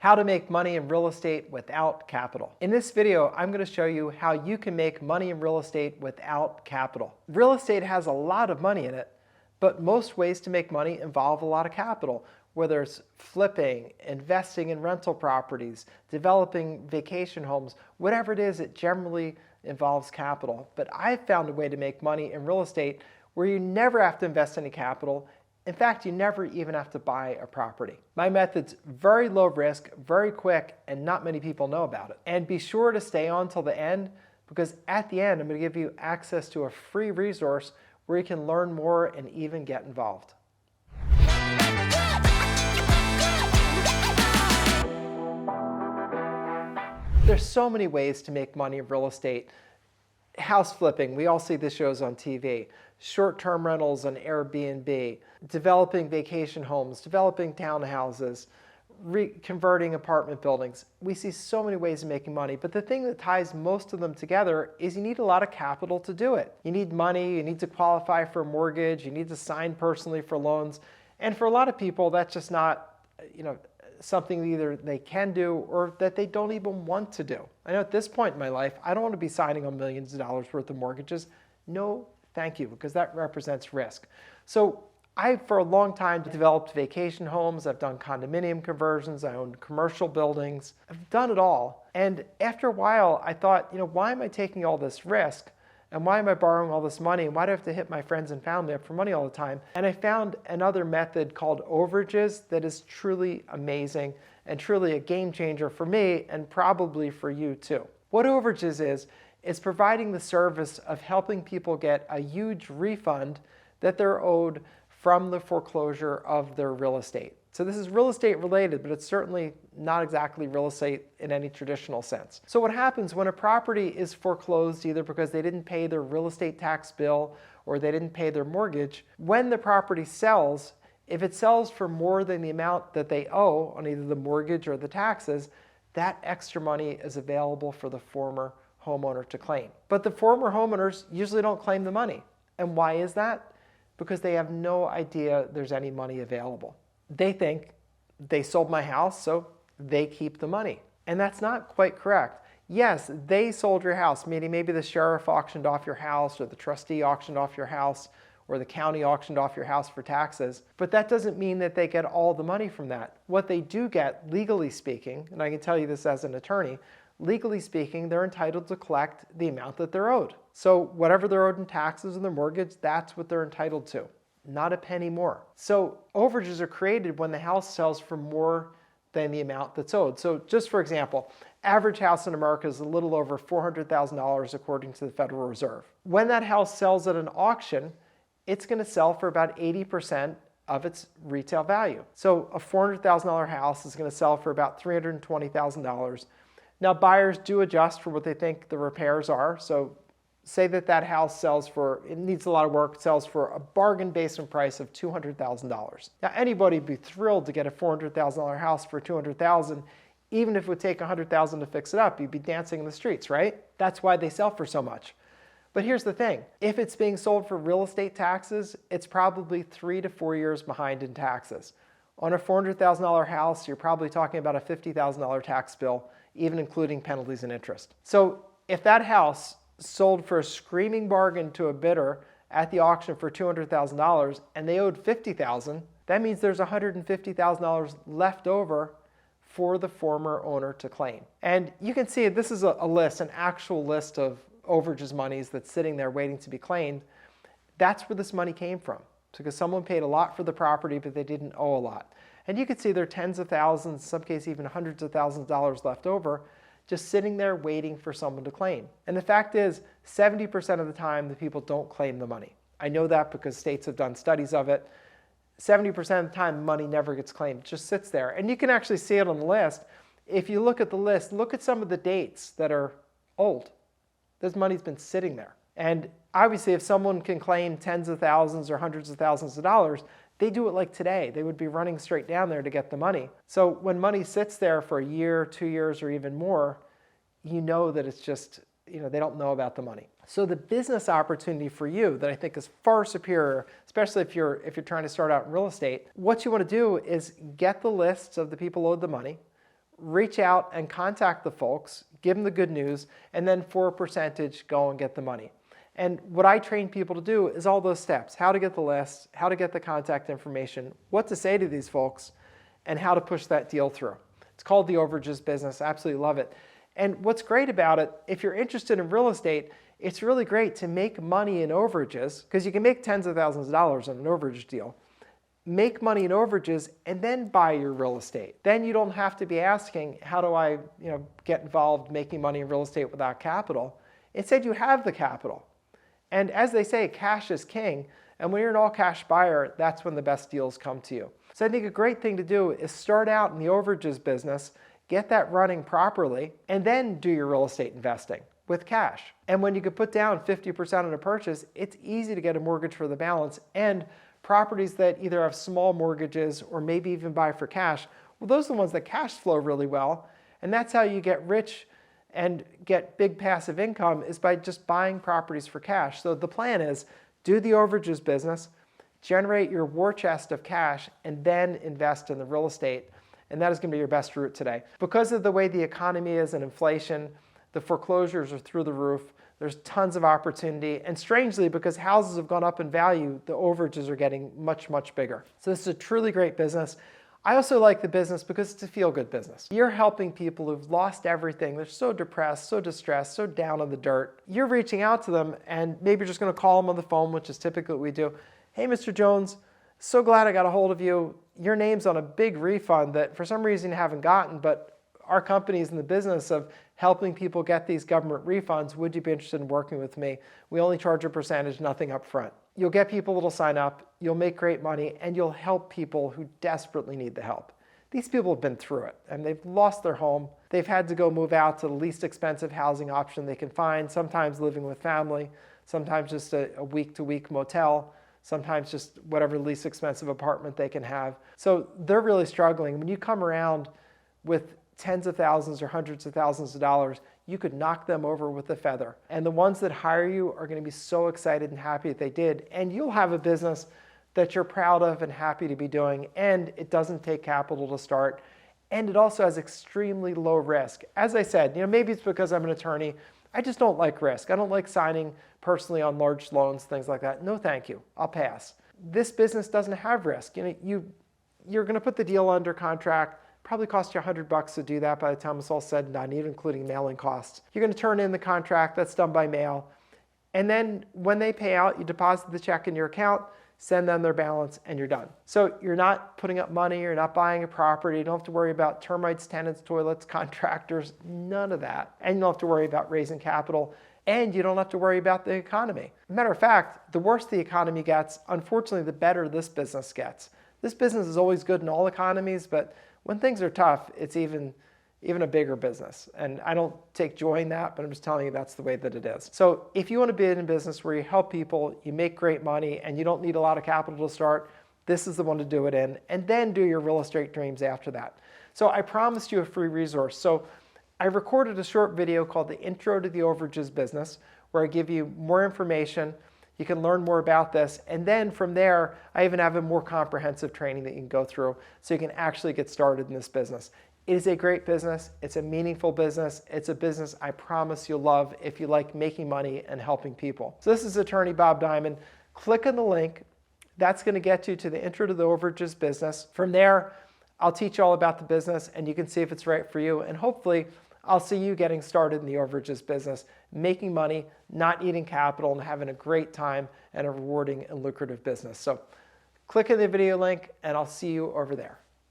How to make money in real estate without capital. In this video, I'm going to show you how you can make money in real estate without capital. Real estate has a lot of money in it, but most ways to make money involve a lot of capital, whether it's flipping, investing in rental properties, developing vacation homes, whatever it is, it generally involves capital. But I've found a way to make money in real estate where you never have to invest any capital. In fact, you never even have to buy a property. My method's very low risk, very quick, and not many people know about it. And be sure to stay on till the end, because at the end, I'm going to give you access to a free resource where you can learn more and even get involved. There's so many ways to make money in real estate. House flipping, we all see the shows on TV. Short-term rentals on Airbnb, developing vacation homes, developing townhouses, converting apartment buildings. We see so many ways of making money, but the thing that ties most of them together is you need a lot of capital to do it. You need money, you need to qualify for a mortgage, you need to sign personally for loans, and for a lot of people that's just not, something either they can do or that they don't even want to do. I know at this point in my life, I don't want to be signing on millions of dollars worth of mortgages. No, thank you, because that represents risk. So I, for a long time, developed vacation homes. I've done condominium conversions. I owned commercial buildings. I've done it all. And after a while, I thought, why am I taking all this risk? And why am I borrowing all this money? And why do I have to hit my friends and family up for money all the time? And I found another method called overages that is truly amazing and truly a game changer for me and probably for you too. What overages is providing the service of helping people get a huge refund that they're owed from the foreclosure of their real estate. So this is real estate related, but it's certainly not exactly real estate in any traditional sense. So what happens when a property is foreclosed, either because they didn't pay their real estate tax bill or they didn't pay their mortgage, when the property sells, if it sells for more than the amount that they owe on either the mortgage or the taxes, that extra money is available for the former homeowner to claim. But the former homeowners usually don't claim the money. And why is that? Because they have no idea there's any money available. They think they sold my house, so they keep the money. And that's not quite correct. Yes, they sold your house, meaning maybe the sheriff auctioned off your house or the trustee auctioned off your house or the county auctioned off your house for taxes, but that doesn't mean that they get all the money from that. What they do get, legally speaking, and I can tell you this as an attorney, legally speaking, they're entitled to collect the amount that they're owed. So whatever they're owed in taxes and their mortgage, that's what they're entitled to. Not a penny more. So overages are created when the house sells for more than the amount that's owed. So just for example, average house in America is a little over $400,000 according to the Federal Reserve. When that house sells at an auction, it's going to sell for about 80% of its retail value. So a $400,000 house is going to sell for about $320,000. Now buyers do adjust for what they think the repairs are. So say that house sells for, it needs a lot of work, sells for a bargain basement price of $200,000. Now anybody would be thrilled to get a $400,000 house for $200,000, even if it would take $100,000 to fix it up. You'd be dancing in the streets, right? That's why they sell for so much. But here's the thing, if it's being sold for real estate taxes, it's probably 3 to 4 years behind in taxes. On a $400,000 house, you're probably talking about a $50,000 tax bill, even including penalties and interest. So if that house sold for a screaming bargain to a bidder at the auction for $200,000 and they owed $50,000, that means there's $150,000 left over for the former owner to claim. And you can see this is a list, an actual list of overages monies that's sitting there waiting to be claimed. That's where this money came from. It's because someone paid a lot for the property, but they didn't owe a lot. And you can see there are tens of thousands, in some cases even hundreds of thousands of dollars left over, just sitting there waiting for someone to claim. And the fact is, 70% of the time, the people don't claim the money. I know that because states have done studies of it. 70% of the time, money never gets claimed. It just sits there. And you can actually see it on the list. If you look at the list, look at some of the dates that are old. This money's been sitting there. And obviously, if someone can claim tens of thousands or hundreds of thousands of dollars, they do it like today. They would be running straight down there to get the money. So when money sits there for a year, 2 years, or even more, you know that it's just, they don't know about the money. So the business opportunity for you that I think is far superior, especially if you're trying to start out in real estate, what you want to do is get the lists of the people owed the money, reach out and contact the folks, give them the good news, and then for a percentage, go and get the money. And what I train people to do is all those steps: how to get the list, how to get the contact information, what to say to these folks, and how to push that deal through. It's called the Overages business. I absolutely love it. And what's great about it, if you're interested in real estate, it's really great to make money in overages, because you can make tens of thousands of dollars on an overage deal. Make money in overages and then buy your real estate. Then you don't have to be asking, how do I get involved making money in real estate without capital? Instead, you have the capital. And as they say, cash is king. And when you're an all-cash buyer, that's when the best deals come to you. So I think a great thing to do is start out in the overages business, get that running properly, and then do your real estate investing with cash. And when you can put down 50% on a purchase, it's easy to get a mortgage for the balance. And properties that either have small mortgages or maybe even buy for cash, well, those are the ones that cash flow really well. And that's how you get rich and get big passive income, is by just buying properties for cash. So the plan is do the overages business, generate your war chest of cash, and then invest in the real estate. And that is going to be your best route today. Because of the way the economy is and inflation, the foreclosures are through the roof. There's tons of opportunity. And strangely, because houses have gone up in value, the overages are getting much, much bigger. So this is a truly great business. I also like the business because it's a feel-good business. You're helping people who've lost everything. They're so depressed, so distressed, so down in the dirt. You're reaching out to them, and maybe you're just going to call them on the phone, which is typically what we do. Hey, Mr. Jones, so glad I got a hold of you. Your name's on a big refund that for some reason you haven't gotten, but our company's in the business of helping people get these government refunds. Would you be interested in working with me? We only charge a percentage, nothing up front. You'll get people that'll sign up, you'll make great money, and you'll help people who desperately need the help. These people have been through it, and they've lost their home. They've had to go move out to the least expensive housing option they can find, sometimes living with family, sometimes just a week-to-week motel, sometimes just whatever least expensive apartment they can have. So they're really struggling. When you come around with tens of thousands or hundreds of thousands of dollars, you could knock them over with a feather. And the ones that hire you are going to be so excited and happy that they did. And you'll have a business that you're proud of and happy to be doing. And it doesn't take capital to start. And it also has extremely low risk. As I said, maybe it's because I'm an attorney. I just don't like risk. I don't like signing personally on large loans, things like that. No, thank you. I'll pass. This business doesn't have risk. You're going to put the deal under contract. Probably cost you $100 to do that by the time it's all said and done, even including mailing costs. You're going to turn in the contract. That's done by mail. And then when they pay out, you deposit the check in your account, send them their balance, and you're done. So you're not putting up money. You're not buying a property. You don't have to worry about termites, tenants, toilets, contractors, none of that. And you don't have to worry about raising capital. And you don't have to worry about the economy. Matter of fact, the worse the economy gets, unfortunately, the better this business gets. This business is always good in all economies, but when things are tough, it's even a bigger business. And I don't take joy in that, but I'm just telling you that's the way that it is. So if you want to be in a business where you help people, you make great money, and you don't need a lot of capital to start, this is the one to do it in. And then do your real estate dreams after that. So I promised you a free resource. So I recorded a short video called The Intro to the Overages Business, where I give you more information. You can learn more about this. And then from there, I even have a more comprehensive training that you can go through so you can actually get started in this business. It is a great business. It's a meaningful business. It's a business I promise you'll love if you like making money and helping people. So this is Attorney Bob Diamond. Click on the link. That's going to get you to the Intro to the Overages Business. From there, I'll teach you all about the business and you can see if it's right for you. And hopefully, I'll see you getting started in the overages business, making money, not needing capital, and having a great time and a rewarding and lucrative business. So click on the video link and I'll see you over there.